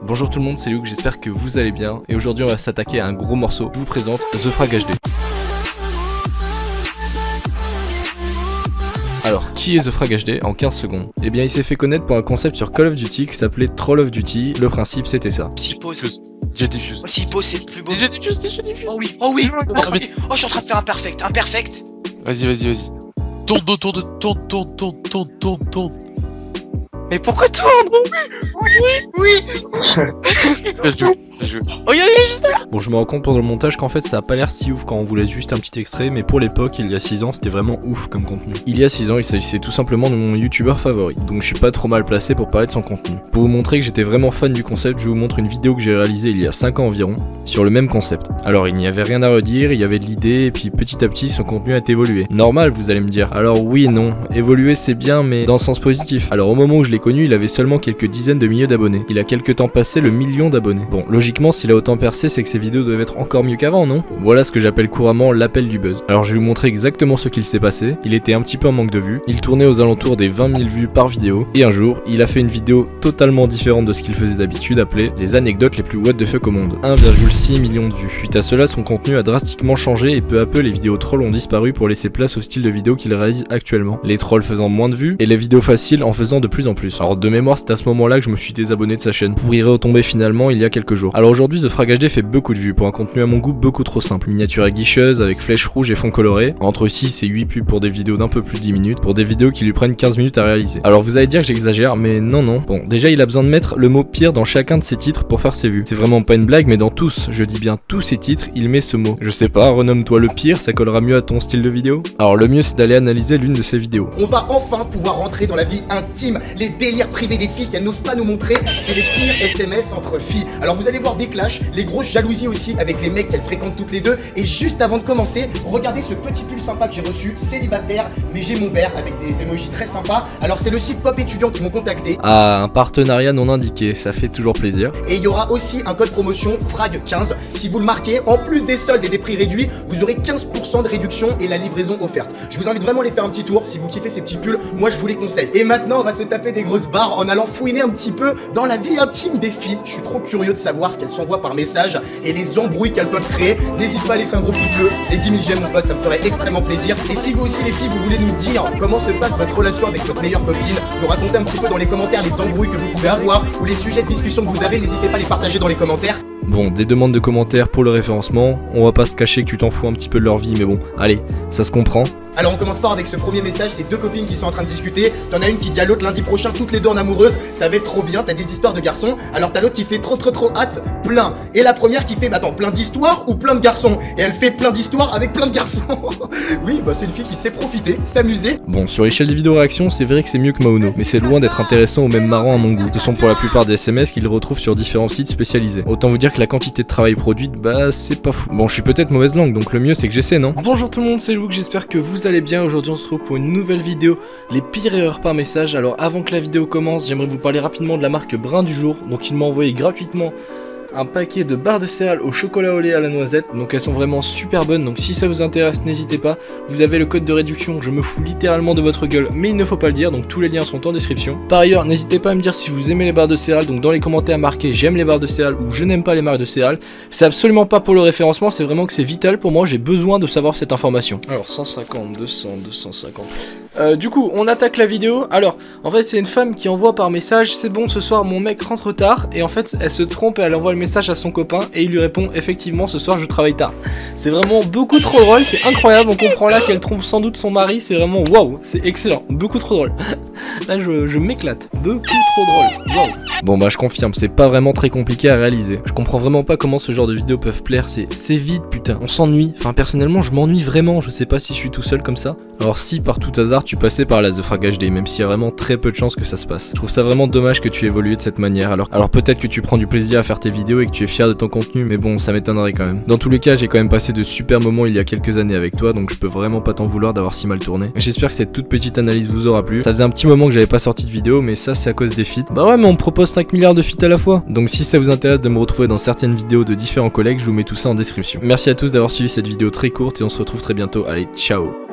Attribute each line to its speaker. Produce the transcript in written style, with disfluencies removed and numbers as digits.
Speaker 1: Bonjour tout le monde, c'est Luke, j'espère que vous allez bien. Et aujourd'hui on va s'attaquer à un gros morceau. Je vous présente The Frag HD. Alors, qui est The Frag HD en 15 secondes? Eh bien, il s'est fait connaître pour un concept sur Call of Duty qui s'appelait Troll of Duty. Le principe, c'était ça.
Speaker 2: Psypose.
Speaker 3: J'ai des choses.
Speaker 2: Oh, Psypose, c'est le plus beau.
Speaker 3: J'ai des choses.
Speaker 2: Oh oui, oh oui. Oh, oui. Oh, je suis en train de faire un perfect. Un perfect.
Speaker 3: Vas-y. Tourne.
Speaker 2: Mais pourquoi tourne? Oui.
Speaker 3: Bien joué.
Speaker 2: Oh, y'a juste là.
Speaker 1: Bon, je me rends compte pendant le montage qu'en fait, ça a pas l'air si ouf quand on vous laisse juste un petit extrait, mais pour l'époque, il y a 6 ans, c'était vraiment ouf comme contenu. Il y a 6 ans, il s'agissait tout simplement de mon youtubeur favori, donc je suis pas trop mal placé pour parler de son contenu. Pour vous montrer que j'étais vraiment fan du concept, je vous montre une vidéo que j'ai réalisée il y a 5 ans environ, sur le même concept. Alors, il n'y avait rien à redire, il y avait de l'idée, et puis petit à petit, son contenu a évolué. Normal, vous allez me dire. Alors oui et non, évoluer c'est bien, mais dans le sens positif. Alors au moment où je l'ai connu, il avait seulement quelques dizaines de milliers d'abonnés. Il a quelque temps passé le million d'abonnés. Bon, logiquement, s'il a autant percé, c'est que ses vidéos doivent être encore mieux qu'avant, non? Voilà ce que j'appelle couramment l'appel du buzz. Alors je vais vous montrer exactement ce qu'il s'est passé. Il était un petit peu en manque de vues, il tournait aux alentours des 20 000 vues par vidéo, et un jour, il a fait une vidéo totalement différente de ce qu'il faisait d'habitude, appelée les anecdotes les plus what the fuck au monde. 1,6 million de vues. Suite à cela, son contenu a drastiquement changé et peu à peu, les vidéos trolls ont disparu pour laisser place au style de vidéo qu'il réalise actuellement. Les trolls faisant moins de vues, et les vidéos faciles en faisant de plus en plus. Alors de mémoire, c'est à ce moment-là que je me suis désabonné de sa chaîne, pour y retomber finalement il y a quelques jours. Alors aujourd'hui, The Frag HD fait beaucoup de vues pour un contenu à mon goût beaucoup trop simple. Miniature aguicheuse avec flèches rouges et fond coloré, entre 6 et 8 pubs pour des vidéos d'un peu plus de 10 minutes, pour des vidéos qui lui prennent 15 minutes à réaliser. Alors vous allez dire que j'exagère, mais non. Bon, déjà il a besoin de mettre le mot pire dans chacun de ses titres pour faire ses vues. C'est vraiment pas une blague, mais dans tous, je dis bien tous ses titres, il met ce mot. Je sais pas, renomme-toi le pire, ça collera mieux à ton style de vidéo. Alors le mieux c'est d'aller analyser l'une de ses vidéos.
Speaker 4: On va enfin pouvoir rentrer dans la vie intime, les délires privés des filles qu'elles n'osent pas nous montrer, c'est les pires SMS entre filles. Alors vous allez voir des clashs, les grosses jalousies aussi avec les mecs qu'elles fréquentent toutes les deux. Et juste avant de commencer, regardez ce petit pull sympa que j'ai reçu, célibataire, mais j'ai mon verre avec des emojis très sympas. Alors c'est le site Pop Étudiant qui m'ont contacté.
Speaker 1: Ah, un partenariat non indiqué, ça fait toujours plaisir.
Speaker 4: Et il y aura aussi un code promotion FRAG15. Si vous le marquez, en plus des soldes et des prix réduits, vous aurez 15% de réduction et la livraison offerte. Je vous invite vraiment à aller faire un petit tour si vous kiffez ces petits pulls, moi je vous les conseille. Et maintenant on va se taper des grosses barres en allant fouiner un petit peu dans la vie intime des filles. Je suis trop curieux de savoir ce qu'elles s'envoient par message et les embrouilles qu'elles peuvent créer. N'hésite pas à laisser un gros pouce bleu, les 10 000 j'aime mon pote, ça me ferait extrêmement plaisir. Et si vous aussi les filles, vous voulez nous dire comment se passe votre relation avec votre meilleure copine, nous raconter un petit peu dans les commentaires les embrouilles que vous pouvez avoir ou les sujets de discussion que vous avez, n'hésitez pas à les partager dans les commentaires.
Speaker 1: Bon, des demandes de commentaires pour le référencement, on va pas se cacher que tu t'en fous un petit peu de leur vie, mais bon, allez, ça se comprend.
Speaker 4: Alors on commence fort avec ce premier message, c'est deux copines qui sont en train de discuter. T'en as une qui dit à l'autre lundi prochain, toutes les deux en amoureuse, ça va être trop bien, t'as des histoires de garçons. Alors t'as l'autre qui fait trop hâte, plein. Et la première qui fait, bah attends, plein d'histoires ou plein de garçons? Et elle fait plein d'histoires avec plein de garçons. Oui, bah c'est une fille qui sait profiter, s'amuser.
Speaker 1: Bon, sur l'échelle des vidéos réactions, c'est vrai que c'est mieux que Maono, mais c'est loin d'être intéressant ou même marrant à mon goût. Ce sont pour la plupart des SMS qu'ils retrouvent sur différents sites spécialisés. Autant vous dire que la quantité de travail produite, bah c'est pas fou. Bon, je suis peut-être mauvaise langue, donc le mieux c'est que j'essaie, non? Bonjour tout le monde, c'est Luke, j'espère que vous allez bien. Aujourd'hui on se retrouve pour une nouvelle vidéo, les pires erreurs par message. Alors avant que la vidéo commence, j'aimerais vous parler rapidement de la marque Brin du jour. Donc ils m'ont envoyé gratuitement un paquet de barres de céréales au chocolat au lait à la noisette, donc elles sont vraiment super bonnes, donc si ça vous intéresse n'hésitez pas, vous avez le code de réduction, je me fous littéralement de votre gueule mais il ne faut pas le dire, donc tous les liens sont en description. Par ailleurs n'hésitez pas à me dire si vous aimez les barres de céréales, donc dans les commentaires marquez j'aime les barres de céréales ou je n'aime pas les marques de céréales. C'est absolument pas pour le référencement, c'est vraiment que c'est vital pour moi, j'ai besoin de savoir cette information. Alors 150, 200, 250... du coup on attaque la vidéo. Alors en fait c'est une femme qui envoie par message c'est bon ce soir mon mec rentre tard, et en fait elle se trompe et elle envoie le message à son copain et il lui répond effectivement ce soir je travaille tard. C'est vraiment beaucoup trop drôle, c'est incroyable, on comprend là qu'elle trompe sans doute son mari, c'est vraiment waouh, c'est excellent, beaucoup trop drôle. Là je m'éclate, beaucoup trop drôle, waouh. Bon bah je confirme, c'est pas vraiment très compliqué à réaliser. Je comprends vraiment pas comment ce genre de vidéos peuvent plaire, c'est vide putain, on s'ennuie. Enfin personnellement je m'ennuie vraiment, je sais pas si je suis tout seul comme ça. Alors si par tout hasard tu passais par la The Frag HD, même s'il y a vraiment très peu de chances que ça se passe. Je trouve ça vraiment dommage que tu évolues de cette manière. Alors peut-être que tu prends du plaisir à faire tes vidéos et que tu es fier de ton contenu, mais bon ça m'étonnerait quand même. Dans tous les cas j'ai quand même passé de super moments il y a quelques années avec toi, donc je peux vraiment pas t'en vouloir d'avoir si mal tourné. J'espère que cette toute petite analyse vous aura plu. Ça faisait un petit moment que j'avais pas sorti de vidéo, mais ça c'est à cause des feats. Bah ouais mais on me propose 5 milliards de feats à la fois. Donc si ça vous intéresse de me retrouver dans certaines vidéos de différents collègues, je vous mets tout ça en description. Merci à tous d'avoir suivi cette vidéo très courte et on se retrouve très bientôt. Allez ciao.